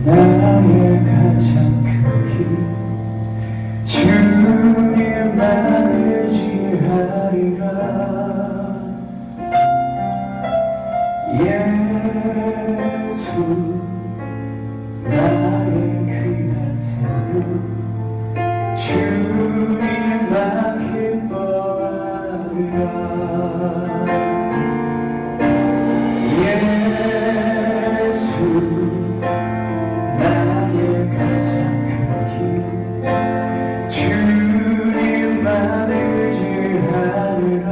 나의 가장 큰 힘 주님만 의지하리라. 예수 나의 귀한 생명 주님만 기뻐하리라. 예수 나의 가장 큰 힘 주님만 의지하리라.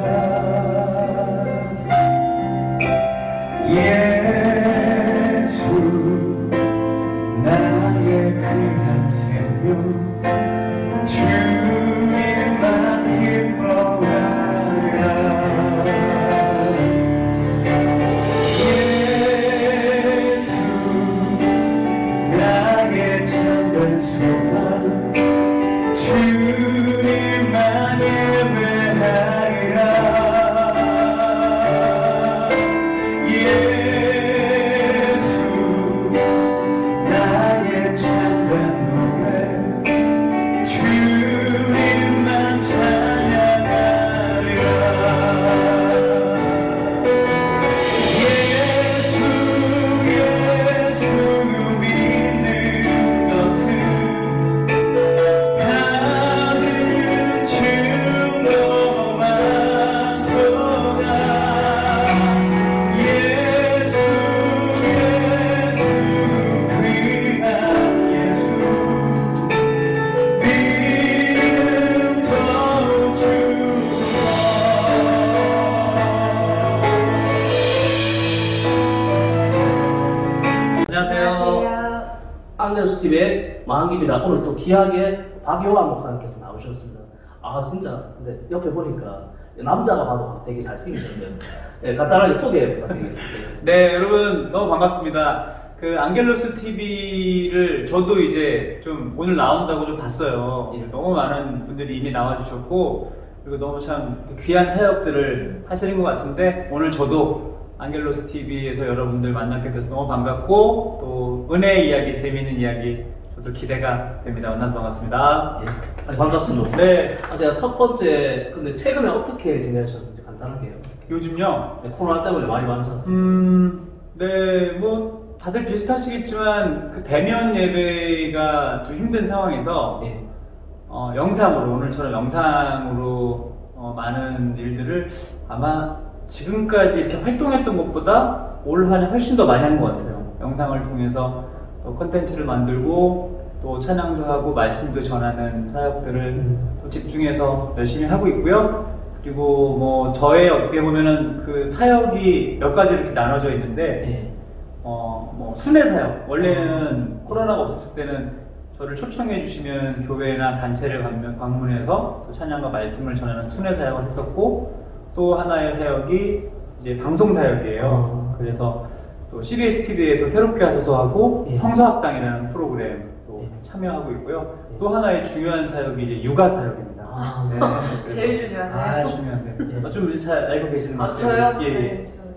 예수 나의 귀한 생명 주님만 기뻐하리라. 예수 나의 참된 소망 주님만 예배하리라. 예수 나의 참된 노래 주님만 찬양하리라. 예수 예수 믿는 것은 다른 증거만 도다. 예수 예수 귀한 예수 믿음 더욱 주소서. 안녕하세요. 안겔로스 TV의 마한기입니다. 오늘 또 귀하게 박요한 목사님께서 나오셨습니다. 아 진짜 근데 옆에 보니까 남자가 봐도 되게 잘생기셨네요. 네, 간단하게 소개 부탁드리겠습니다. 네, 여러분 너무 반갑습니다. 그 안겔로스 TV를 저도 이제 좀 오늘 나온다고 좀 봤어요. 예. 너무 많은 분들이 이미 나와주셨고 그리고 너무 참 귀한 사역들을 하시는 것 같은데 오늘 저도 안겔로스 TV에서 여러분들 만나게 돼서 너무 반갑고 또 은혜의 이야기, 재미있는 이야기 저도 기대가 됩니다. 만나서 반갑습니다. 예, 아니, 반갑습니다. 네, 제가 첫 번째 근데 최근에 어떻게 지내셨는지 간단하게 요즘요. 네, 코로나 때문에 많이 많으셨습니다. 네, 뭐 다들 비슷하시겠지만 그 대면 예배가 좀 힘든 상황에서 예. 영상으로 오늘처럼 영상으로 많은 일들을 아마 지금까지 이렇게 활동했던 것보다 올 한 해 훨씬 더 많이 한 것 같아요. 영상을 통해서 또 콘텐츠를 만들고 또 찬양도 하고 말씀도 전하는 사역들을 또 집중해서 열심히 하고 있고요. 그리고 뭐 저의 어떻게 보면은 그 사역이 몇 가지 이렇게 나눠져 있는데 예. 뭐 순회 사역 원래는 코로나가 없었을 때는 저를 초청해 주시면 교회나 단체를 방문해서 또 찬양과 말씀을 전하는 순회 사역을 했었고 또 하나의 사역이 이제 방송 사역이에요. 그래서 또 CBS TV에서 새롭게 하셔서 하고 예. 성서학당이라는 프로그램 또 예. 참여하고 있고요. 예. 또 하나의 중요한 사역이 이제 육아 사역입니다. 아, 네. 제일 중요하네요. 중요한데. 예. 좀 잘 알고 계시는 것 같아요. 저요? 예, 예. 네, 저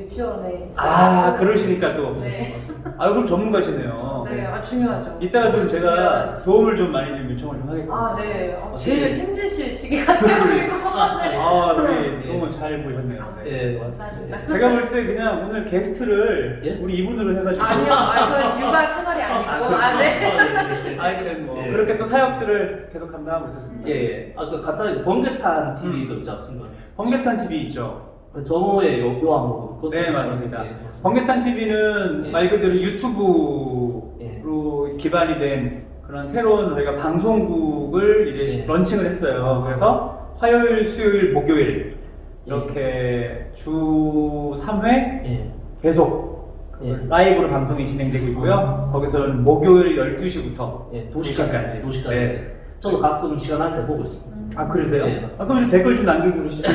유치원에 있어요. 아, 그러시니까 또. 네. 아, 그럼 전문가시네요. 네, 중요하죠. 이따가 좀 제가 중요하죠. 도움을 좀 많이 좀 요청을 좀 하겠습니다. 아, 네. 어떻게- 제일 힘드실 시기가 되는 것 같아요. 아, 우리 예. 너무 잘 보셨네요. 네. 예, 맞습니다. 제가 볼 때 그냥 오늘 게스트를 예? 우리 이분으로 해가지고. 아니요, 그건 육아 채널이 아니고. 네. 하여튼 뭐 예. 그렇게 또 사역들을 계속 감당하고 있었습니다. 예, 예. 그 간단하게 번개탄 TV도 있지 않습니까? 번개탄 TV 있죠. 정오의 요한목. 네, 맞습니다. 예, 맞습니다. 번개탄 TV는 예. 말 그대로 유튜브로 예. 기반이 된 그런 새로운 저희가 방송국을 이제 예. 런칭을 했어요. 그래서 화요일, 수요일, 목요일 이렇게 주 3회 예. 계속 예. 라이브로 방송이 진행되고 있고요. 거기서는 목요일 12시부터 예, 2시까지. 2시까지. 네. 저도 가끔 시간 날 때 보고 있습니다. 아, 그러세요? 예. 아, 그럼 좀 댓글 좀 남겨주시면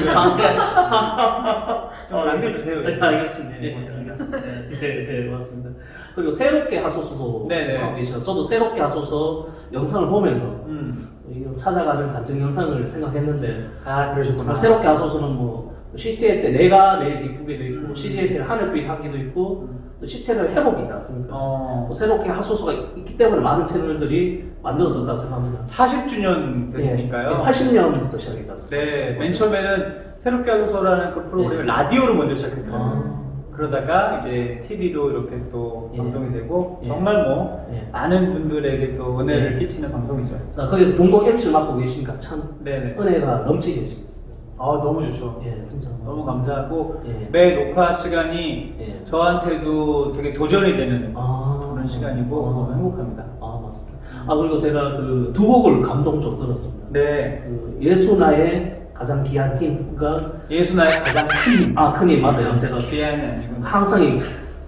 좀 남겨주세요. 네, 알겠습니다. 네, 네, 알겠습니다. 네, 맞습니다. 그리고 새롭게 하소서도 네, 네. 하고 계시죠. 저도 새롭게 하소서 영상을 보면서 음. 이거 찾아가는 간증 영상을 생각했는데 아, 그러셨구나. 정말 새롭게 하소서는 뭐 CTS의 내가 내일 기쁘게도 있고 CGNT의 하늘빛 향기도 있고 또 시채널 회복이 있지 않습니까? 어. 또 새롭게 하소서가 있기 때문에 많은 채널들이 만들어졌다고 생각합니다. 40주년 됐으니까요. 80년부터 시작했지 않습니까? 네, 맨 처음에는 새롭게 하소서라는 그 프로그램을 라디오로 먼저 시작했거든요. 그러다가 이제 TV로 이렇게 또 예. 방송이 되고 예. 정말 뭐 예. 많은 분들에게 또 은혜를 예. 끼치는 방송이죠. 자, 거기서 공동 MC를 맡고 계시니까 참 네네. 은혜가 넘치게 계시겠습니다. 아 너무 좋죠. 예, 진짜. 너무 감사하고 예. 매 녹화 시간이 예. 저한테도 되게 도전이 되는 아, 그런 시간이고 너무 행복합니다. 아, 맞습니다. 아, 그리고 제가 그 두 곡을 감동적으로 들었습니다. 네, 그 예수나의 가장 귀한 힘과 예수나의 가장 큰 힘. 큰 힘 맞아요. 제가 귀한이 아니고 항상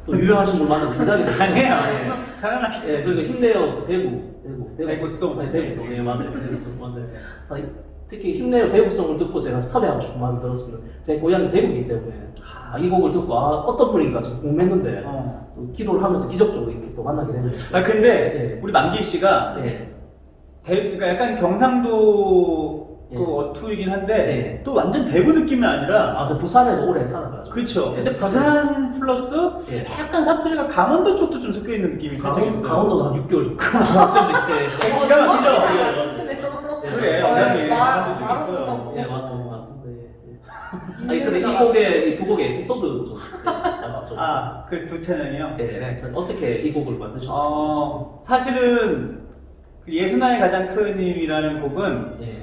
또 유명하신 분 만나면 기자이 돼요. 아니에요. 사랑하게. 예, 그리고 힘내요 대구송. 대구송. 대구송. 예, 맞아요. 대구송 맞아요. 아, 특히 힘내요 대구송을 듣고 제가 섭외하고 싶은 마음이 들었습니다. 제 고향이 대구이기 때문에 이 곡을 듣고 어떤 분인가 지금 궁금했는데 또 기도를 하면서 기적적으로 이렇게 또 만나게 됐는데. 아 근데 예. 우리 만기 씨가 예. 그러니까 약간 경상도 예. 그 어투이긴 한데 예. 또 완전 대구 느낌은 아니라 아, 저 부산에서 오래 살아가지고. 그렇죠. 예, 근데 부산 플러스 예. 약간 사투리가 강원도 쪽도 좀 섞여 있는 느낌이 살짝 있어요. 강원도도 한 6개월 어쩐지 그때 기가 막히죠. 아, 치시네요. 그래, 영향이 강원도 쪽 있어요. 예, 맞습니다. 아니 근데 이 곡의 이 두 곡의 에피소드 좀 말씀 좀. 아, 그 두 채널이요? 네. 어떻게 이 곡을 만드셨나요? 사실은 그 예수나의 가장 큰 힘이라는 곡은 예.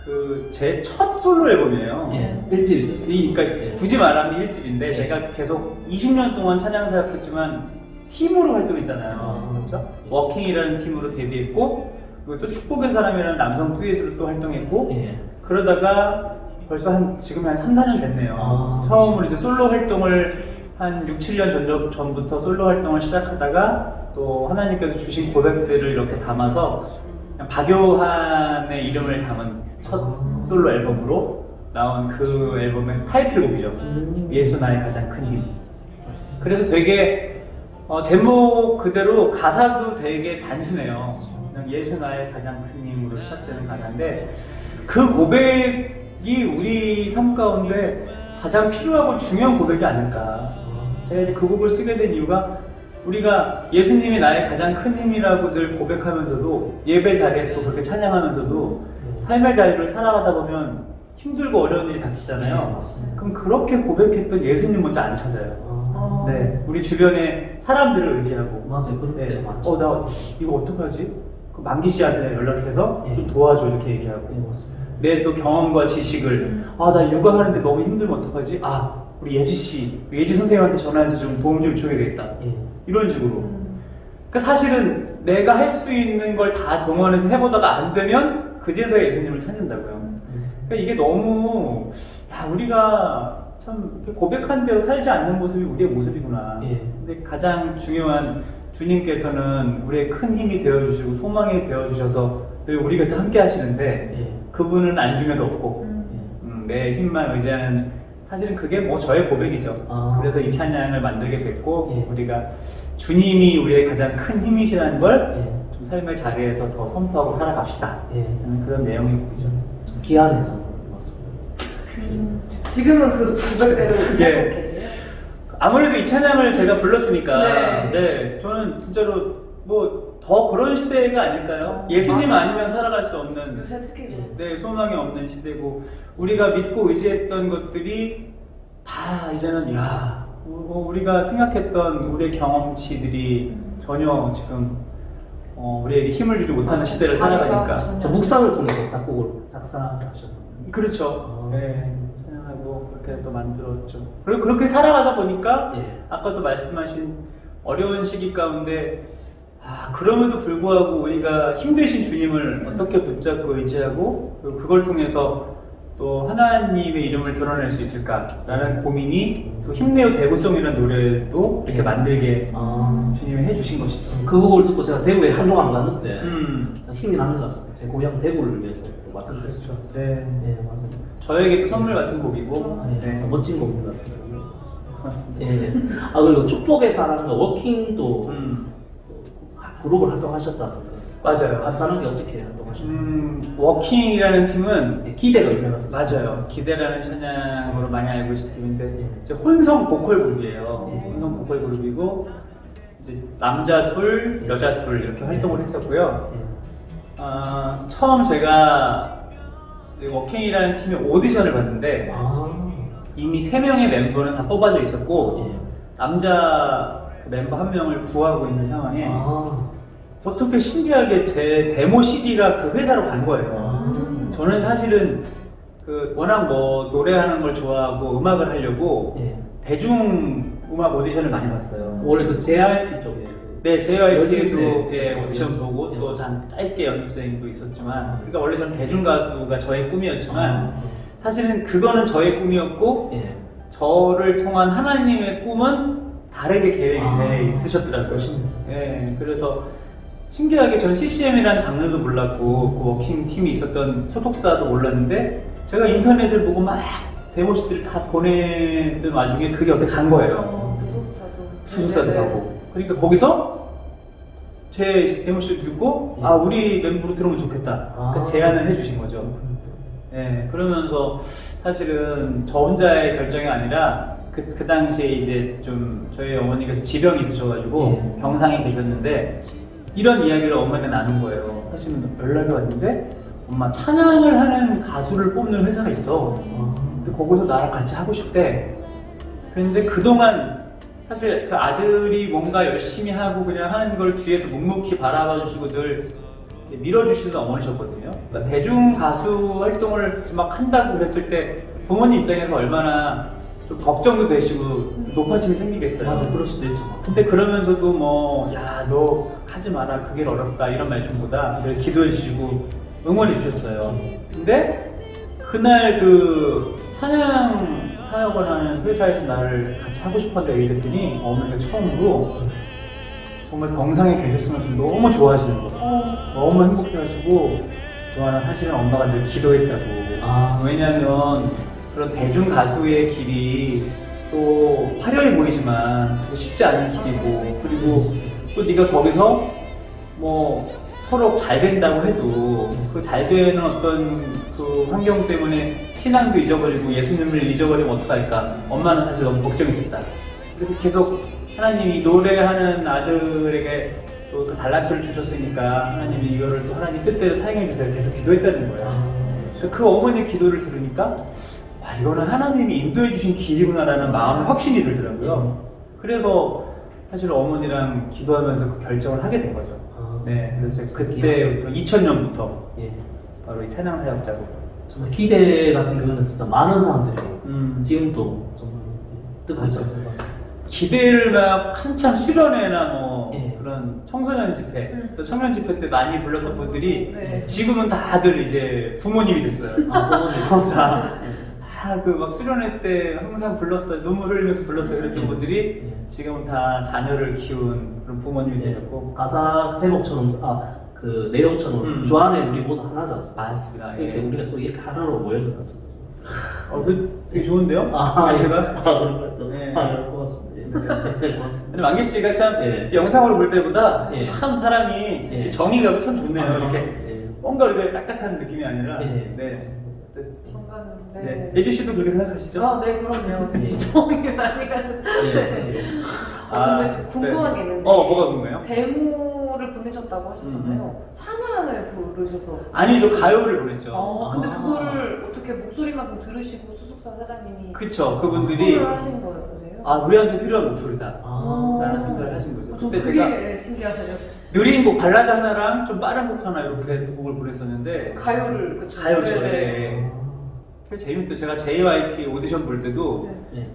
그 제 첫 솔로 앨범이에요. 예. 1집. 그러니까 예. 굳이 말하면 1집인데 예. 제가 계속 20년 동안 찬양사역했지만 팀으로 활동했잖아요. 그렇죠? 워킹이라는 팀으로 데뷔했고 그리고 또 축복의 사람이라는 남성 듀엣으로 또 활동했고 예. 그러다가 벌써 지금 한 3, 4년 됐네요. 아, 처음으로 이제 솔로 활동을 한 6, 7년 전부터 솔로 활동을 시작하다가 또 하나님께서 주신 고백들을 이렇게 담아서 그냥 박요한의 이름을 담은 첫 솔로 앨범으로 나온 그 앨범의 타이틀곡이죠. 예수 나의 가장 큰 힘. 그래서 되게 제목 그대로 가사도 되게 단순해요. 그냥 예수 나의 가장 큰 힘으로 시작되는 가사인데 그 고백이 우리 삶 가운데 가장 필요하고 중요한 고백이 아닐까. 제가 이제 그 곡을 쓰게 된 이유가 우리가 예수님이 나의 가장 큰 힘이라고 늘 고백하면서도 예배 자리에서 또 그렇게 찬양하면서도 삶의 자리를 살아가다 보면 힘들고 어려운 일이 닥치잖아요. 네, 맞습니다. 그럼 그렇게 고백했던 예수님 먼저 안 찾아요. 네, 우리 주변에 사람들을 의지하고. 맞아요. 그럴 때 많죠. 나 이거 어떡하지? 그 만기 씨한테 연락해서 예. 좀 도와줘 이렇게 얘기하고. 네, 맞습니다. 내 또 경험과 지식을 나 육아하는데 너무 힘들면 어떡하지? 우리 예지 씨, 예지 선생님한테 전화해서 좀 도움 좀 줘야겠다. 예. 이런 식으로. 그러니까 사실은 내가 할 수 있는 걸 다 동원해서 해보다가 안 되면 그제서야 예수님을 찾는다고요. 그러니까 이게 너무 우리가 참 이렇게 고백한 대로 살지 않는 모습이 우리의 모습이구나. 예. 근데 가장 중요한 주님께서는 우리의 큰 힘이 되어주시고 소망이 되어주셔서 늘 우리 곁에 함께 하시는데 예. 그분은 안중에도 없고 내 힘만 의지하는 사실은 그게 뭐 저의 고백이죠. 그래서 이 찬양을 만들게 됐고 예. 우리가 주님이 우리의 가장 큰 힘이시라는 걸 예. 좀 삶의 자리에서 더 선포하고 살아갑시다. 예. 그런 내용이 보이죠. 좀 귀하네, 저는. 맞습니다. 지금은 그 고백대로 예. 하고 계세요? 아무래도 이 찬양을 제가 불렀으니까 네. 저는 진짜로 뭐 더 그런 시대가 아닐까요? 예수님 맞아요. 아니면 살아갈 수 없는 요새 특히 그렇죠. 소망이 없는 시대고 우리가 믿고 의지했던 것들이 다 이제는 우리가 생각했던 우리의 경험치들이 전혀 지금 우리에게 힘을 주지 못하는 시대를 살아가니까 저 묵상을 통해서 작곡을 작사하셨나요? 그렇죠. 네, 찬양하고 그렇게 또 만들었죠. 그리고 그렇게 살아가다 보니까 예. 아까도 말씀하신 어려운 시기 가운데 그럼에도 불구하고 우리가 힘드신 주님을 어떻게 붙잡고 의지하고 그리고 그걸 통해서 또 하나님의 이름을 드러낼 수 있을까라는 고민이 또 힘내요 대구송이라는 노래도 이렇게 만들게 주님이 해주신 것이죠. 그 곡을 듣고 제가 대구에 한동안 안 갔는데 참 힘이 나는 것 같습니다. 제 고향 대구를 위해서 또 맡아주셨죠. 네, 맞아요. 저에게 선물 같은 곡이고 네. 멋진 곡인 것 같습니다. 맞습니다. 예. 그리고 축복의 사랑과 워킹도 그룹을 활동하셨지 않습니까? 맞아요. 간단하게 어떻게 활동하시나요? 워킹이라는 팀은 기대가 유명하죠. 맞아요. 기대라는 찬양으로 많이 알고 계신 팀인데 이제 혼성 보컬 그룹이에요. 혼성 보컬 그룹이고 이제 남자 둘, 여자 둘 이렇게 활동을 했었고요. 처음 제가 이제 워킹이라는 팀의 오디션을 봤는데 이미 3명의 멤버는 다 뽑아져 있었고 남자 그 멤버 한 명을 구하고 있는 상황에 어떻게 신기하게 제 데모 CD가 그 회사로 간 거예요. 저는 사실은 그 워낙 뭐 노래하는 걸 좋아하고 음악을 하려고 대중 음악 오디션을 많이 봤어요. 원래 그 JYP 쪽에 네, JYP도 연습생. 오디션 보고 또 짧게 연습생도 있었지만, 그러니까 원래 저는 대중 가수가 저의 꿈이었지만 사실은 그거는 저의 꿈이었고 저를 통한 하나님의 꿈은 다르게 계획이 돼 있으셨더라고요. 네, 그래서 신기하게 저는 CCM이라는 장르도 몰랐고 그 워킹 팀이 있었던 소속사도 몰랐는데 제가 인터넷을 보고 막 데모시들을 다 보내던 와중에 그게 어떻게 간 거예요. 소속사도 가고. 그러니까 거기서 제 데모시를 듣고 아 우리 멤버로 들어오면 좋겠다. 그 제안을 해주신 거죠. 네, 그러면서 사실은 저 혼자의 결정이 아니라 그 당시에 이제 좀 저희 어머니께서 지병이 있으셔가지고 병상에 계셨는데 이런 이야기를 어머니가 나눈 거예요. 사실은 연락이 왔는데 엄마 찬양을 하는 가수를 뽑는 회사가 있어. 근데 거기서 나랑 같이 하고 싶대. 그런데 그동안 사실 그 아들이 뭔가 열심히 하고 그냥 하는 걸 뒤에서 묵묵히 바라봐 주시고 늘 밀어주시는 어머니셨거든요. 그러니까 대중 가수 활동을 막 한다고 그랬을 때 부모님 입장에서 얼마나 좀 걱정도 되시고 높아심이 생기겠어요. 맞아, 그럴 수도 있죠. 근데 그러면서도 뭐, 야, 너 하지 마라. 그게 어렵다. 이런 말씀보다 늘 기도해 주시고 응원해 주셨어요. 근데 그날 그 찬양 사역을 하는 회사에서 나를 같이 하고 싶었다고 얘기했더니 어머니가 처음으로 정말 병상에 계셨으면서 너무 좋아하시는 거예요. 너무 행복해 하시고 좋아하는 사실은 엄마가 늘 기도했다고. 왜냐면 그런 대중 가수의 길이 또 화려해 보이지만 쉽지 않은 길이고 그리고 또 네가 거기서 뭐 서로 잘 된다고 해도 그 잘 되는 어떤 그 환경 때문에 신앙도 잊어버리고 예수님을 잊어버리면 어떡할까. 엄마는 사실 너무 걱정이 됐다. 그래서 계속 하나님이 노래하는 아들에게 또 그 달란트를 주셨으니까 하나님이 이거를 또 하나님 뜻대로 사용해 주세요. 계속 기도했다는 거예요. 그 어머니의 기도를 들으니까 와, 이거는 하나님이 인도해 주신 길이구나라는 마음에 확신이 들더라고요. 그래서 사실 어머니랑 기도하면서 그 결정을 하게 된 거죠. 네, 그래서 제가 그때부터 2000년부터 바로 이 찬양 사역자고. 정말 기대 같은 경우는 진짜 많은 사람들이 지금도 정말 뜨고 있지 않습니까? 기대를 막 한참 수련회나 뭐 그런 청소년 집회, 또 청년 집회 때 많이 불렀던 분들이 지금은 다들 이제 부모님이 됐어요. 부모님. 그 막 수련회 때 항상 불렀어요. 눈물 흘리면서 불렀어요. 그랬던 분들이 지금은 다 자녀를 키운 그런 부모님이 되셨고. 가사 제목처럼 그 내용처럼 주 안에 우리 모두 하나지 않습니까? 맞습니다. 이렇게 우리가 또 이렇게 하나로 모여들었습니다. 그 되게 좋은데요? 멘트가? 네. 고맙습니다. 네, 고맙습니다. 근데 만기 씨가 참 이 영상으로 볼 때보다 참 사람이 정의가 참 좋네요. 이렇게 뭔가 이렇게 딱딱한 느낌이 아니라. 네. 예지 씨도 그렇게 생각하시죠? 네, 그럼요. 정이 많이 가는데. 근데 저 궁금한 게 있는데. 뭐가 궁금해요? 데모를 보내셨다고 하셨잖아요. 찬양을 부르셔서. 아니죠, 가요를 보냈죠. 근데 그거를 어떻게 목소리만큼 들으시고 소속사 사장님이. 그쵸, 그분들이. 하신 거예요? 우리한테 필요한 목소리다. 라는 생각을 하신 거죠. 근데 제가 신기하세요. 느린 곡 발라드 하나랑 좀 빠른 곡 하나 이렇게 두 곡을 보냈었는데. 가요를, 그쵸. 가요죠. 그게 재밌어요. 제가 JYP 오디션 볼 때도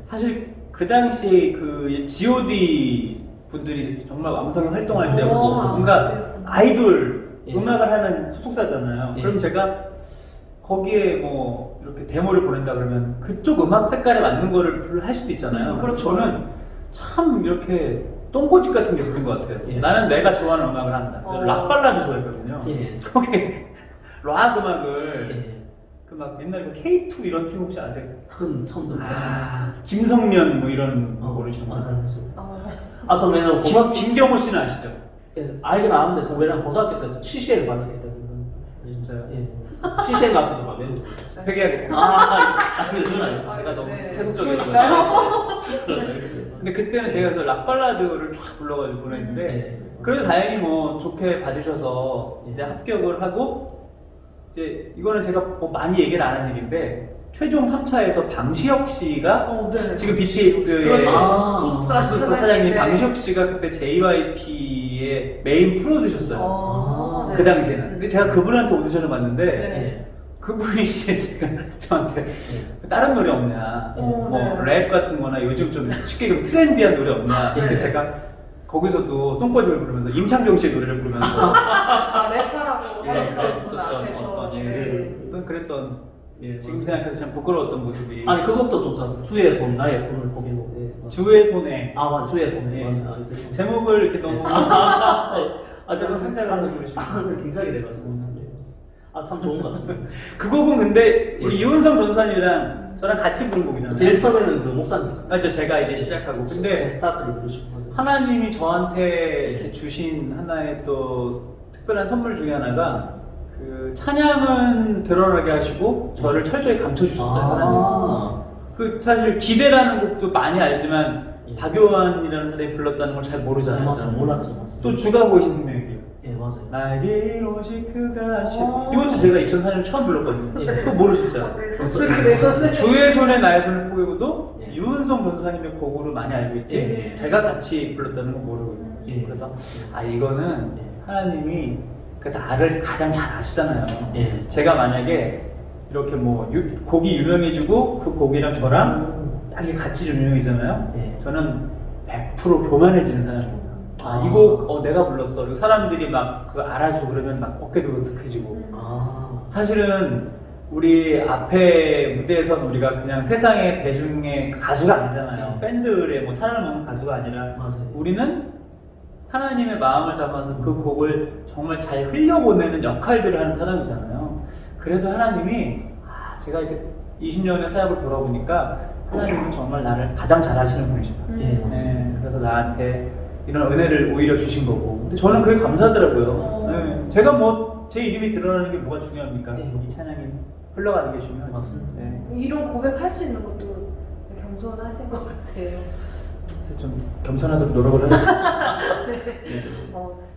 사실 그 당시 그 G.O.D 분들이 정말 왕성히 활동할 때고 뭔가 아이돌 음악을 하는 소속사잖아요. 그럼 제가 거기에 뭐 이렇게 데모를 보낸다 그러면 그쪽 음악 색깔에 맞는 거를 할 수도 있잖아요. 그렇죠. 저는 참 이렇게 똥꼬집 같은 게 붙은 것 같아요. 나는 내가 좋아하는 음악을 한다. 락 발라드 좋아했거든요. 거기에 락 음악을 그 막 옛날에 그 K2 이런 팀 혹시 아세요? 처음 들었어요. 김성면 뭐 이런 거 모르시나요? 저는 김경호 씨는 아시죠? 예, 아이가 나왔는데 저 왜냐면 고등학교 때 CCN을 맞았기 때문에. 진짜요? 예. CCN 가서도 막 매우 좋았어요. 회개하겠습니다. 그건 아니에요. 제가 너무 네. 세속적이거든요. 그러니까요. 근데 그때는 제가 그 락발라드를 쫙 불러가지고 보냈는데 네. 그래도 다행히 뭐 좋게 봐주셔서 이제 합격을 하고 이제 이거는 제가 뭐 많이 얘기를 안 한 얘기인데 최종 3차에서 방시혁 씨가 네. 지금 BTS의 그렇죠. 아, 소속사 사장님 네. 방시혁 씨가 그때 JYP의 메인 프로듀셨어요. 네. 그 당시에는. 근데 제가 그분한테 오디션을 봤는데 네. 그분이 이제 제가 저한테 다른 노래 없냐, 뭐 랩 같은 거나 요즘 좀 쉽게 얘기하면 트렌디한 노래 없냐. 근데 네. 제가 거기서도 똥꼬집을 부르면서 임창정 씨의 노래를 부르면서 랩하라고 예, 하시던 분 그랬었던 앞에서. 어떤 예, 네. 어떤 그랬던 예, 지금 생각해도 참 부끄러웠던 모습이 아니 그것도 좋지 않습니까? 주의 손 나의 손을 보기로. 예. 주의 손에 아 맞아 주의 손. 예. 맞아. 제목을 이렇게 너무 제가 상상을 하면서 부르시고 항상 긴장이 돼가지고 아참 좋은 것 같습니다. 그 곡은 근데 우리 예. 이훈성 전사님이랑 저랑 같이 부른 곡이잖아요. 제일 처음에는 그 목사님이죠. 맞죠, 제가 이제 시작하고 근데 스타트를 부르시고 하나님이 저한테 이렇게 주신 하나의 또 특별한 선물 중에 하나가 그 찬양은 드러나게 하시고 저를 철저히 감춰주셨어요. 하나님. 그 사실 기대라는 곡도 많이 알지만 예. 박요한이라는 사람이 불렀다는 걸 잘 모르잖아요. 맞아 몰랐죠. 맞습니다. 또 주가 보이신 생명이에요. 예 맞아요. 나에게 오직 그가 시 어. 이것도 제가 2004년 처음 불렀거든요. 예. 그거 모르시죠? 네, 사실 그래요. 주의 손에 나의 손을 포개고도 예. 유은성 전사님의 곡으로 많이 알고 있지 예. 제가 같이 불렀다는 건 모르고 있는 거죠. 예. 그래서 아 이거는 예. 하나님이 그 나를 가장 잘 아시잖아요. 예. 제가 만약에 이렇게 뭐 곡이 유명해지고 그 곡이랑 저랑 딱 이게 같이 유명해지잖아요. 예. 저는 100% 교만해지는 사람입니다. 아. 이 곡 내가 불렀어. 그리고 사람들이 막 그 알아주고 그러면 막 어깨도 으쓱해지고. 아 사실은 우리 앞에 무대에 선 우리가 그냥 세상의 대중의 가수가 아니잖아요. 팬들의 뭐 사랑을 먹는 가수가 아니라 맞아요. 우리는 하나님의 마음을 담아서 그 곡을 정말 잘 흘려보내는 역할들을 하는 사람이잖아요. 그래서 하나님이 제가 이렇게 20년의 사역을 돌아보니까 하나님은 정말 나를 가장 잘 아시는 분이시다. 예 맞습니다. 네, 그래서 나한테 이런 은혜를 오히려 주신 거고. 근데 저는 그게 감사하더라고요. 네, 제가 뭐 제 이름이 드러나는 게 뭐가 중요합니까? 네. 이 찬양이 흘러가는 게 중요하죠. 맞습니다. 네. 이런 고백할 수 있는 것도 겸손하신 것 같아요. 좀 겸손하도록 노력을 하겠습니다.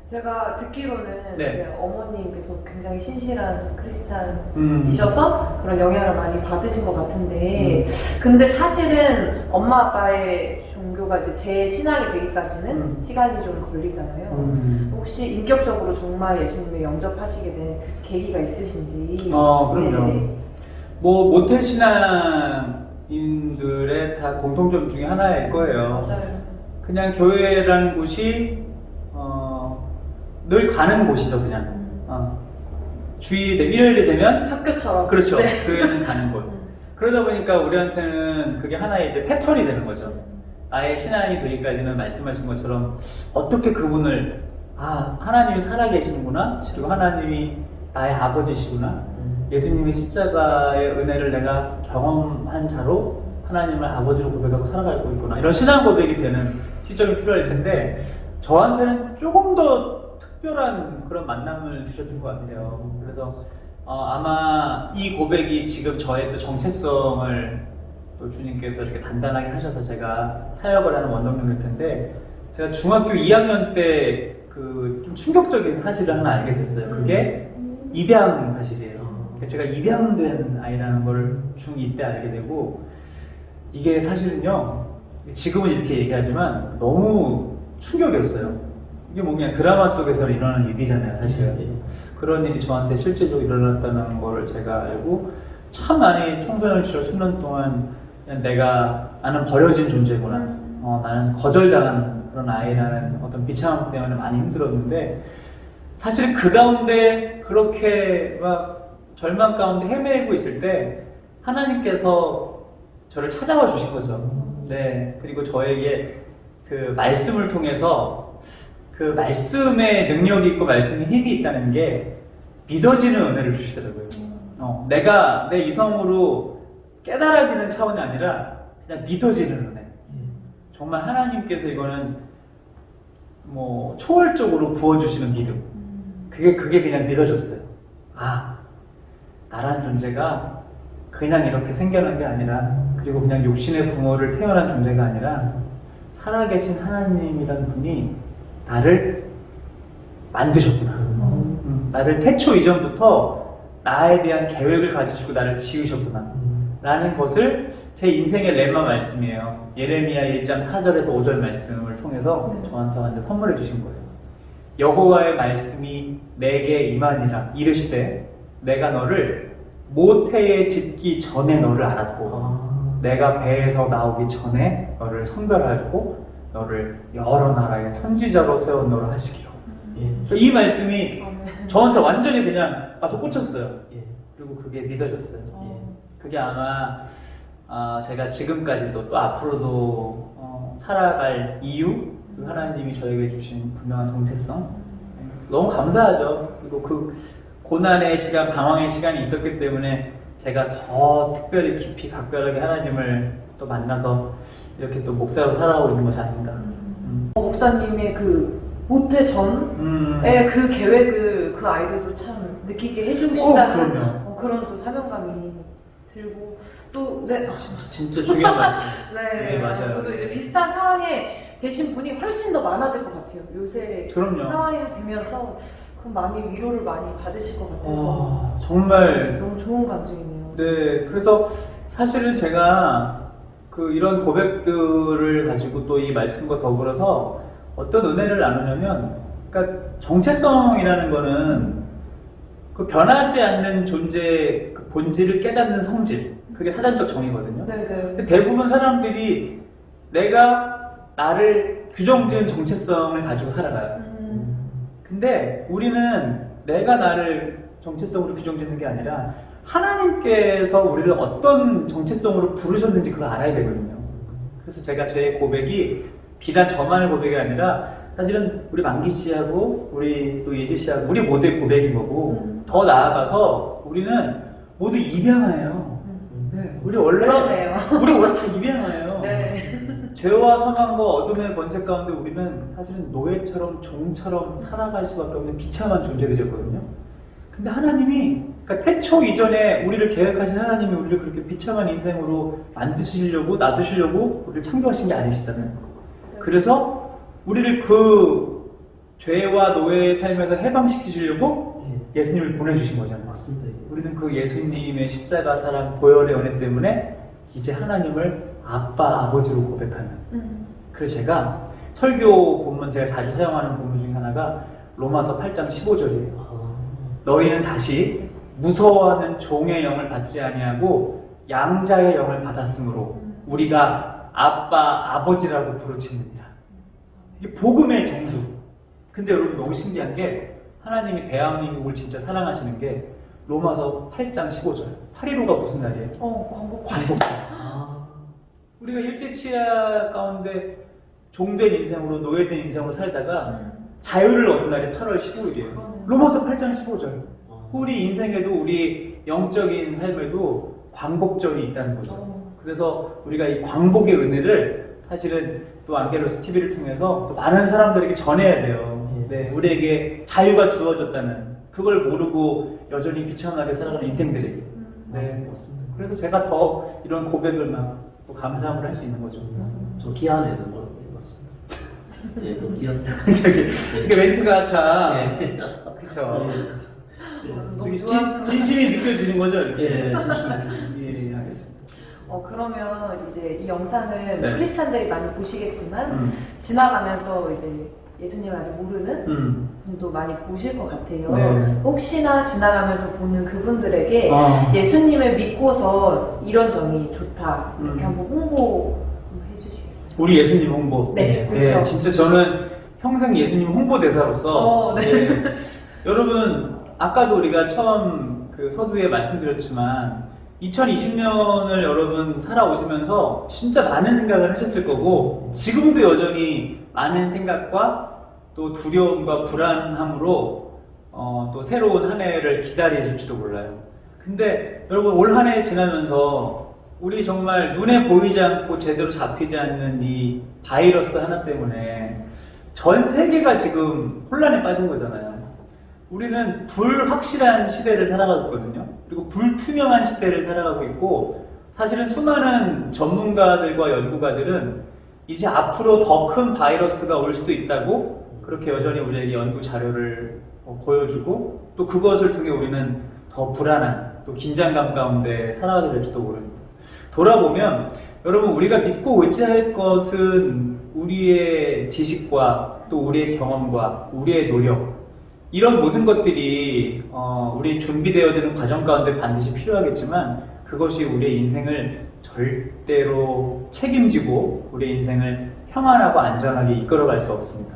제가 듣기로는 네. 이제 어머님께서 굉장히 신실한 크리스찬이셔서 음. 그런 영향을 많이 받으신 것 같은데, 근데 사실은 엄마 아빠의 종교가 이제 제 신앙이 되기까지는 시간이 좀 걸리잖아요. 혹시 인격적으로 정말 예수님을 영접하시게 된 계기가 있으신지? 그럼요. 네. 뭐 모태신앙인들의 다 공통점 중에 하나일 거예요. 맞아요. 그냥 교회라는 곳이 늘 가는 곳이죠, 그냥. 일요일이 되면 학교처럼. 그렇죠. 네. 교회는 가는 곳. 그러다 보니까 우리한테는 그게 하나의 이제 패턴이 되는 거죠. 아예 신앙이 되기까지는 말씀하신 것처럼 어떻게 그분을 하나님이 살아계시는구나. 그리고 하나님이 나의 아버지시구나. 예수님의 십자가의 은혜를 내가 경험한 자로 하나님을 아버지로 고백하고 살아가고 있구나. 이런 신앙 고백이 되는 시점이 필요할 텐데 저한테는 조금 더 특별한 그런 만남을 주셨던 것 같아요. 그래서 아마 이 고백이 지금 저의 또 정체성을 또 주님께서 이렇게 단단하게 하셔서 제가 사역을 하는 원동력일 텐데 제가 중학교 2학년 때 그 좀 충격적인 사실을 하나 알게 됐어요. 그게 입양 사실이에요. 제가 입양된 아이라는 걸 중2 때 알게 되고 이게 사실은요 지금은 이렇게 얘기하지만 너무 충격이었어요. 이게 뭐 그냥 드라마 속에서 일어나는 일이잖아요, 사실은. 그런 일이 저한테 실제적으로 일어났다는 거를 제가 알고 참 많이 청소년 시절 수년 동안 그냥 나는 버려진 존재구나. 나는 거절당한 그런 아이라는 어떤 비참함 때문에 많이 힘들었는데 사실은 그 가운데 그렇게 막 절망 가운데 헤매고 있을 때 하나님께서 저를 찾아와 주신 거죠. 네. 그리고 저에게 그 말씀을 통해서 그 말씀에 능력이 있고 말씀에 힘이 있다는 게 믿어지는 은혜를 주시더라고요. 내가 내 이성으로 깨달아지는 차원이 아니라 그냥 믿어지는 은혜. 정말 하나님께서 이거는 뭐 초월적으로 부어주시는 믿음. 그게 그냥 믿어졌어요. 아, 나란 존재가 그냥 이렇게 생겨난 게 아니라, 그리고 그냥 육신의 부모를 태어난 존재가 아니라 살아계신 하나님이라는 분이 나를 만드셨구나. 나를 태초 이전부터 나에 대한 계획을 가지시고 나를 지으셨구나 라는 것을 제 인생의 렘마 말씀이에요. 예레미야 1장 4절에서 5절 말씀을 통해서 저한테 완전 선물해 주신 거예요. 여호와의 말씀이 내게 임하니라 이르시되 내가 너를 모태에 짓기 전에 너를 알았고 내가 배에서 나오기 전에 너를 선별하였고 너를 여러 나라의 선지자로 세웠노라 하시기로. 이 말씀이 저한테 완전히 그냥 와서 꽂혔어요. 그리고 그게 믿어졌어요. 그게 아마 제가 지금까지도 또 앞으로도 살아갈 이유, 그 하나님이 저에게 주신 분명한 정체성, 너무 감사하죠. 그리고 그 고난의 시간, 방황의 시간이 있었기 때문에 제가 더 특별히 깊이 각별하게 하나님을 또 만나서 이렇게 또 목사로 살아오고 있는 것이 아닌가. 목사님의 그 모태 전의 그 계획을 그 아이들도 참 느끼게 해주고 싶다는 그런 또 사명감이 들고 또 진짜 중요한 말씀. 네, 맞아요. 또 이제 비슷한 상황에 계신 분이 훨씬 더 많아질 것 같아요. 요새 그럼요. 상황이 되면서 그럼 많이 위로를 많이 받으실 것 같아서 정말 너무 좋은 감정이네요. 네, 그래서 사실은 제가 이런 고백들을 가지고 또 이 말씀과 더불어서 어떤 은혜를 나누냐면, 그러니까 정체성이라는 거는 그 변하지 않는 존재의 그 본질을 깨닫는 성질, 그게 사전적 정의거든요. 네네. 근데 대부분 사람들이 내가 나를 규정지은 정체성을 가지고 살아가요. 근데 우리는 내가 나를 정체성으로 규정짓는 게 아니라 하나님께서 우리를 어떤 정체성으로 부르셨는지 그걸 알아야 되거든요. 그래서 제가 제 고백이 비단 저만의 고백이 아니라 사실은 우리 만기 씨하고 우리 또 예지 씨하고 우리 모두의 고백인 거고, 더 나아가서 우리는 모두 입양아예요. 네, 우리 원래 그러네요. 다 입양아예요. 네. 죄와 사망과 어둠의 권세 가운데 우리는 사실은 노예처럼 종처럼 살아갈 수밖에 없는 비참한 존재들이었거든요. 근데 하나님이, 그러니까 태초 이전에 우리를 계획하신 하나님이 우리를 그렇게 비참한 인생으로 만드시려고, 놔두시려고 우리를 창조하신 게 아니시잖아요. 그래서 우리를 그 죄와 노예의 삶에서 해방시키시려고 예수님을 보내주신 거잖아요. 맞습니다. 우리는 그 예수님의 십자가 사랑 보혈의 은혜 때문에 이제 하나님을 아빠, 아버지로 고백하는. 그래서 제가 설교 본문, 제가 자주 사용하는 본문 중에 하나가 로마서 8장 15절이에요. 너희는 다시 무서워하는 종의 영을 받지 아니하고 양자의 영을 받았으므로 우리가 아빠, 아버지라고 부르짖느니라. 이게 복음의 정수. 근데 여러분 너무 신기한 게 하나님이 대한민국을 진짜 사랑하시는 게 로마서 8장 15절. 8.15가 무슨 날이에요? 광복절. 우리가 일제치하 가운데 종된 인생으로, 노예된 인생으로 살다가 자유를 얻은 날이 8월 15일이에요. 로마서 8장 15절. 우리 인생에도, 우리 영적인 삶에도 광복절이 있다는 거죠. 그래서 우리가 이 광복의 은혜를 사실은 또 안게로스 TV를 통해서 또 많은 사람들에게 전해야 돼요. 네, 우리에게 자유가 주어졌다는, 그걸 모르고 여전히 비참하게 살아가는 인생들에게. 네, 맞습니다. 그래서 제가 더 이런 고백을 막 또 감사함을 할 수 있는 거죠. 저 기한에서 맞습니다. 예, 그 기한. 이게 멘트가 참, 그렇죠. 되게 진심이 느껴지는 거죠. 예, 진심이. 예, 알겠습니다. 그러면 이제 이 영상은 네. 크리스찬들이 많이 보시겠지만 지나가면서 이제 예수님을 아직 모르는 분도 많이 보실 것 같아요. 네. 혹시나 지나가면서 보는 그분들에게 예수님을 믿고서 이런 점이 좋다 이렇게 한번 홍보 해주시겠어요? 우리 예수님 홍보. 네, 그렇죠. 진짜 저는 평생 예수님 홍보대사로서 네. 여러분, 아까도 우리가 처음 그 서두에 말씀드렸지만 2020년을 여러분 살아오시면서 진짜 많은 생각을 하셨을 거고, 지금도 여전히 많은 생각과 또 두려움과 불안함으로 또 새로운 한 해를 기다려 줄지도 몰라요. 근데 여러분, 올 한 해 지나면서 우리 정말 눈에 보이지 않고 제대로 잡히지 않는 이 바이러스 하나 때문에 전 세계가 지금 혼란에 빠진 거잖아요. 우리는 불확실한 시대를 살아가고 있거든요. 그리고 불투명한 시대를 살아가고 있고, 사실은 수많은 전문가들과 연구가들은 이제 앞으로 더 큰 바이러스가 올 수도 있다고 그렇게 여전히 우리에게 연구 자료를 보여주고, 또 그것을 통해 우리는 더 불안한 또 긴장감 가운데 살아가게 될지도 모릅니다. 돌아보면 여러분, 우리가 믿고 의지할 것은 우리의 지식과 또 우리의 경험과 우리의 노력, 이런 모든 것들이 우리 준비되어지는 과정 가운데 반드시 필요하겠지만, 그것이 우리의 인생을 절대로 책임지고 우리의 인생을 평안하고 안전하게 이끌어갈 수 없습니다.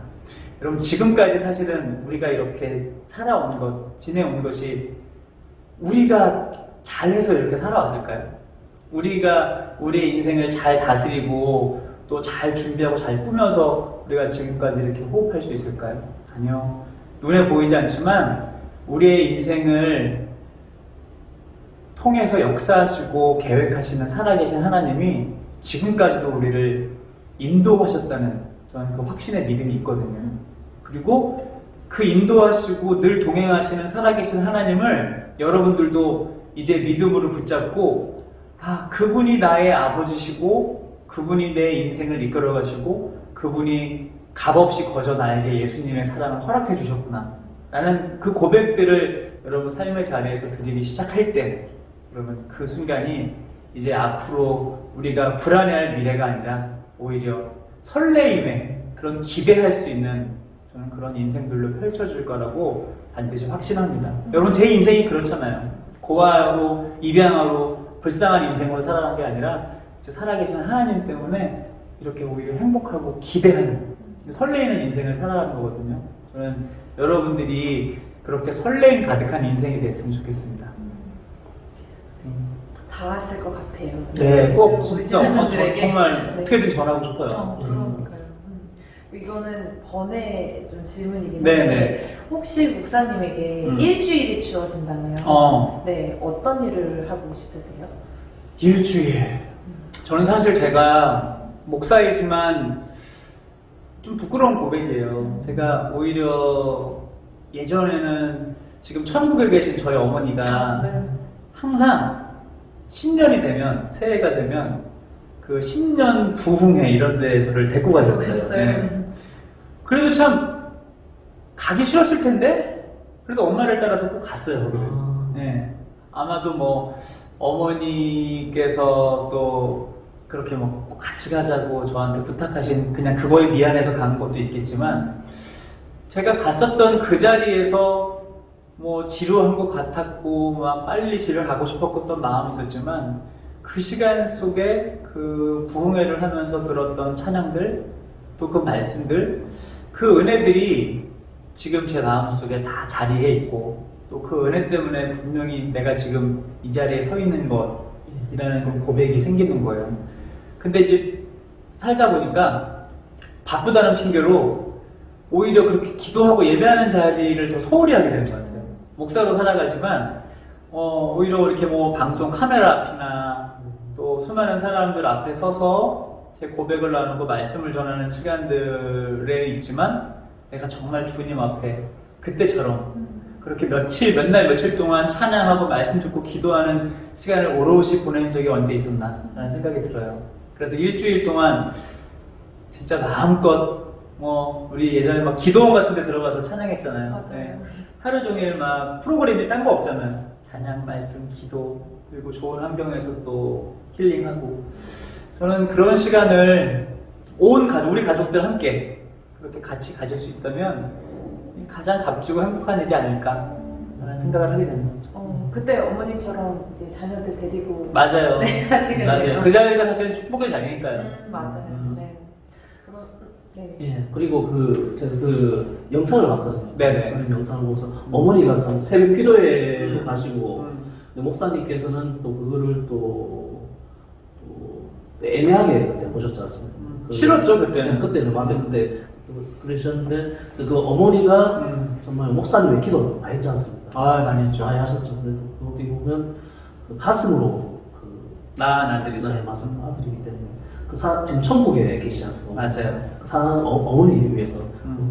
여러분, 지금까지 사실은 우리가 이렇게 살아온 것, 지내온 것이 우리가 잘해서 이렇게 살아왔을까요? 우리가 우리의 인생을 잘 다스리고 또 잘 준비하고 잘 꾸며서 우리가 지금까지 이렇게 호흡할 수 있을까요? 아니요. 눈에 보이지 않지만 우리의 인생을 통해서 역사하시고 계획하시는 살아계신 하나님이 지금까지도 우리를 인도하셨다는 저는 그 확신의 믿음이 있거든요. 그리고 그 인도하시고 늘 동행하시는 살아계신 하나님을 여러분들도 이제 믿음으로 붙잡고, 그분이 나의 아버지시고 그분이 내 인생을 이끌어 가시고 그분이 값없이 거저 나에게 예수님의 사랑을 허락해 주셨구나 라는 그 고백들을 여러분 삶의 자리에서 드리기 시작할 때, 여러분 그 순간이 이제 앞으로 우리가 불안해할 미래가 아니라 오히려 설레임에 그런 기대할 수 있는 저는 그런 인생들로 펼쳐질 거라고 반드시 확신합니다. 여러분, 제 인생이 그렇잖아요. 고아로 입양아로 불쌍한 인생으로 살아간 게 아니라 살아계신 하나님 때문에 이렇게 오히려 행복하고 기대하는, 설레이는 인생을 살아가는 거거든요. 저는 여러분들이 그렇게 설레임 가득한 인생이 됐으면 좋겠습니다. 다 왔을 것 같아요. 네, 꼭 우리 진짜 친구들에게. 정말 네. 어떻게든 전하고 싶어요. 그러니까요. 이거는 번외 좀 질문이긴 네네. 한데, 혹시 목사님에게 일주일이 주어진다면 네, 어떤 일을 하고 싶으세요? 일주일. 저는 사실 제가 목사이지만 좀 부끄러운 고백이에요. 제가 오히려 예전에는 지금 천국에 계신 저희 어머니가 네. 항상 신년이 되면, 새해가 되면 그 신년 부흥회 이런 데 저를 데리고 가셨어요. 네. 그래도 참 가기 싫었을 텐데 그래도 엄마를 따라서 꼭 갔어요. 거기를. 네. 아마도 뭐 어머니께서 또 그렇게 뭐 같이 가자고 저한테 부탁하신, 그냥 그거에 미안해서 간 것도 있겠지만, 제가 갔었던 그 자리에서 뭐 지루한 것 같았고 막 빨리 집에 가고 싶었던 마음이 있었지만, 그 시간 속에 그 부흥회를 하면서 들었던 찬양들, 또 그 말씀들, 그 은혜들이 지금 제 마음속에 다 자리해 있고, 또 그 은혜 때문에 분명히 내가 지금 이 자리에 서 있는 것이라는 그 고백이 생기는 거예요. 근데 이제 살다 보니까 바쁘다는 핑계로 오히려 그렇게 기도하고 예배하는 자리를 더 소홀히 하게 되는 것 같아요. 목사로 살아가지만 오히려 이렇게 뭐 방송 카메라 앞이나 또 수많은 사람들 앞에 서서 제 고백을 나누고 말씀을 전하는 시간들에 있지만, 내가 정말 주님 앞에 그때처럼 그렇게 몇 날 며칠 동안 찬양하고 말씀 듣고 기도하는 시간을 오롯이 보낸 적이 언제 있었나 라는 생각이 들어요. 그래서 일주일 동안 진짜 마음껏 우리 예전에 막 기도원 같은 데 들어가서 찬양했잖아요. 맞아요. 네. 하루 종일 막 프로그램이 딴 거 없잖아요. 찬양, 말씀, 기도, 그리고 좋은 환경에서 또 힐링하고, 저는 그런 시간을 온 가족, 우리 가족들 함께 그렇게 같이 가질 수 있다면 가장 값지고 행복한 일이 아닐까 라는 생각을 하게 됩니다. 그때 어머님처럼 이제 자녀들 데리고 맞아요. 네, 하시겠네요. 맞아요. 그 자리가 사실은 축복의 자리니까요. 맞아요. 네. 네. 예, 그리고 제가 그 영상을 봤거든요. 네네. 목사님 영상을 보면서 어머니가 참 새벽 기도회도 가시고, 근데 목사님께서는 또 그거를 또 애매하게 그때 보셨지 않습니까? 싫었죠, 그때는. 그때는 맞아요. 그때 또 그러셨는데 또 그 어머니가 정말 목사님의 기도를 많이 했지 않습니까? 많이 했죠. 많이 하셨죠. 그래도 어떻게 보면 그 가슴으로 낳은 아들이죠. 네, 맞아요. 아들이기 때문에 지금 천국에 계시지 않습니까? 맞아요. 그 사람 어머니를 위해서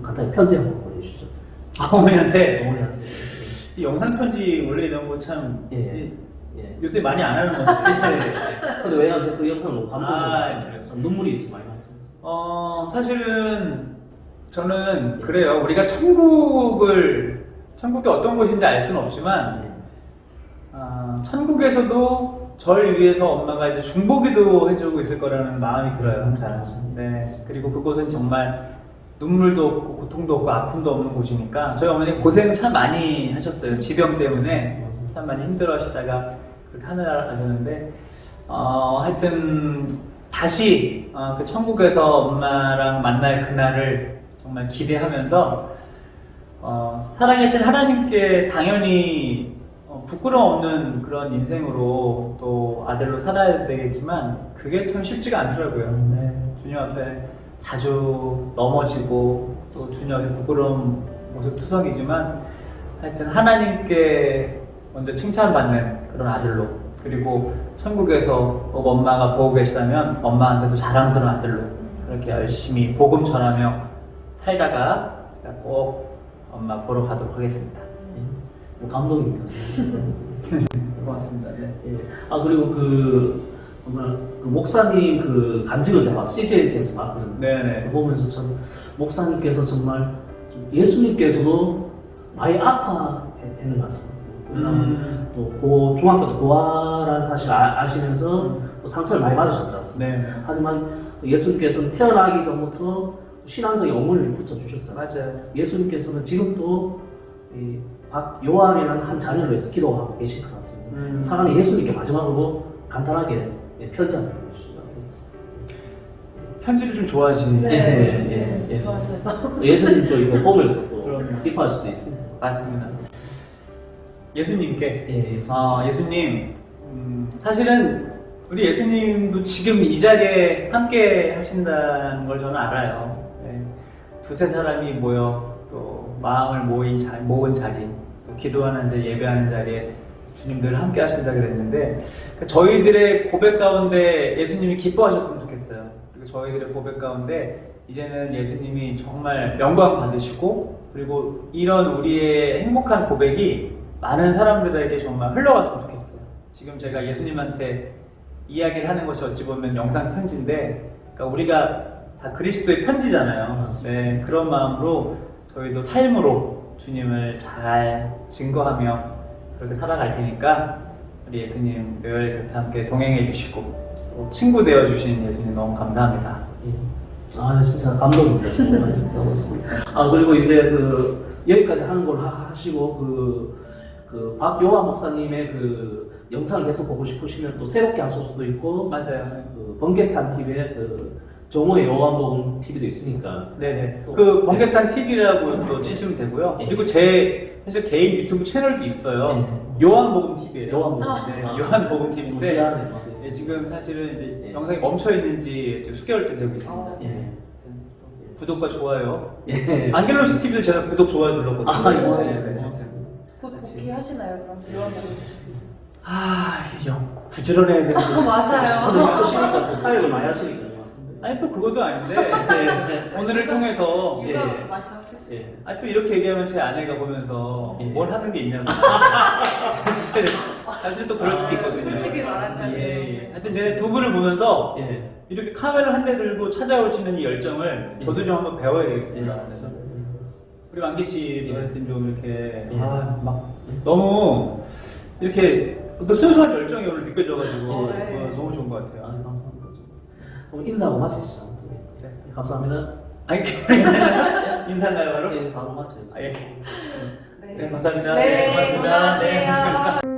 간단히 편지 한번 보내주시죠. 어머니한테 어머니한테. 이 영상 편지 원래 이런 거 참 예. 요새 많이 안 하는 건데. 근데 왜냐하면 그 영상을 너무 감동적이어서 그래요? 눈물이 많이 났습니다. 사실은 저는 그래요. 우리가 천국이 어떤 곳인지 알 수는 없지만, 천국에서도 절 위해서 엄마가 이제 중보기도 해주고 있을 거라는 마음이 들어요, 항상. 네. 그리고 그곳은 정말 눈물도 없고 고통도 없고 아픔도 없는 곳이니까 저희 어머니 고생 참 많이 하셨어요. 지병 때문에 참 많이 힘들어 하시다가 그렇게 하늘나라 가셨는데, 하여튼 다시 그 천국에서 엄마랑 만날 그날을 정말 기대하면서 살아계신 하나님께 당연히 부끄러움 없는 그런 인생으로 또 아들로 살아야 되겠지만 그게 참 쉽지가 않더라고요. 네, 주님 앞에 자주 넘어지고 또 주님 앞에 부끄러운 모습 투성이지만 하여튼 하나님께 먼저 칭찬받는 그런 아들로, 그리고 천국에서 꼭 엄마가 보고 계시다면 엄마한테도 자랑스러운 아들로 그렇게 열심히 복음 전하며 살다가 제가 꼭 엄마 보러 가도록 하겠습니다. 좀 감동입니다. 고맙습니다. 네. 예. 그리고 정말 목사님 간증을 제가 CJT에서 봤거든요. 네네. 보면서 참 목사님께서 정말 좀 예수님께서도 많이 아파했는 것 같습니다. 또 중학교 때 고아라는 사실을 아시면서 또 상처를 많이 받으셨지 않습니까? 네. 하지만 예수님께서는 태어나기 전부터 신앙적인 어머니를 붙여주셨지 않습니까? 맞아요. 예수님께서는 지금도 이 요한이라는 한 자녀를 위해서 기도하고 계신 것 같습니다. 사랑하는 예수님께 마지막으로 간단하게 편지 한번 보내주시죠. 편지를 좀 좋아하시는. 예. 좋아하셔서. 예수님도 이거 보면서 또 그럼요. 기뻐할 수도 있습니다. 맞습니다. 예수님께. 예, 예수님. 예수님. 사실은 우리 예수님도 지금 이 자리에 함께 하신다는 걸 저는 알아요. 네. 두세 사람이 모여 또 마음을 모은 자리, 또 기도하는 자리, 예배하는 자리에 주님 늘 함께 하신다 그랬는데, 저희들의 고백 가운데 예수님이 기뻐하셨으면 좋겠어요. 그리고 저희들의 고백 가운데 이제는 예수님이 정말 영광 받으시고, 그리고 이런 우리의 행복한 고백이 많은 사람들에게 정말 흘러갔으면 좋겠어요. 지금 제가 예수님한테 이야기를 하는 것이 어찌 보면 영상 편지인데, 그러니까 우리가 다 그리스도의 편지잖아요. 맞습니다. 네, 그런 마음으로 저희도 삶으로 주님을 잘 증거하며 그렇게 살아갈 테니까 우리 예수님 늘 곁에 함께 동행해 주시고 또 친구 되어 주신 예수님 너무 감사합니다. 예. 진짜 감동입니다. 그리고 이제 여기까지 하는 걸 하시고 박요한 목사님의 영상을 계속 보고 싶으시면 또 새롭게 하실 수도 있고, 맞아요. 번개탄 TV에 정오의 요한복음 TV도 있으니까. 네네. 또, 번개탄 TV라고 또 치시면 되고요. 예. 그리고 제 사실 개인 유튜브 채널도 있어요. 예. 요한복음 TV예요. 요한복음. 네, 요한복음 TV인데 맞아요. 예, 지금 사실은 이제 예. 영상이 멈춰 있는지 지금 수개월째 되고 있습니다. 예. 구독과 좋아요. 예. 안겔로스 TV도 제가 구독 좋아요 눌렀거든요. 예, 네, 맞습니다. 네. 곧 복귀하시나요, 그럼? 요한복음. 이게 부지런해야 되는데. 맞아요. 또 쉬니까 또 사역을 많이 하시니까 맞습니다. 아니 또 그것도 아닌데 오늘을 통해서 예. 육아 많이 생각했어요. 예. 또 이렇게 얘기하면 제 아내가 보면서 예. 뭘 하는 게 있냐고. 사실 또 그럴 수도 있거든요. 솔직히 말하자면. 예. 하여튼 제 두 분을 보면서 예. 이렇게 카메라 한 대 들고 찾아오시는 이 열정을 저도 좀 한번 배워야 되겠습니다. 그래서 우리 만기 씨도 하여튼 좀 이렇게 예. 막 너무 이렇게 또 순수한 열정이 오늘 느껴져가지고 네. 너무 좋은 것 같아요. 감사합니다. 그럼 인사하고 마치시죠. 네. 감사합니다. 아니 인사인가요 바로? 예, 바로 마쳐요. 예. 네. 네, 감사합니다. 네, 고맙습니다. 네, 고생하세요.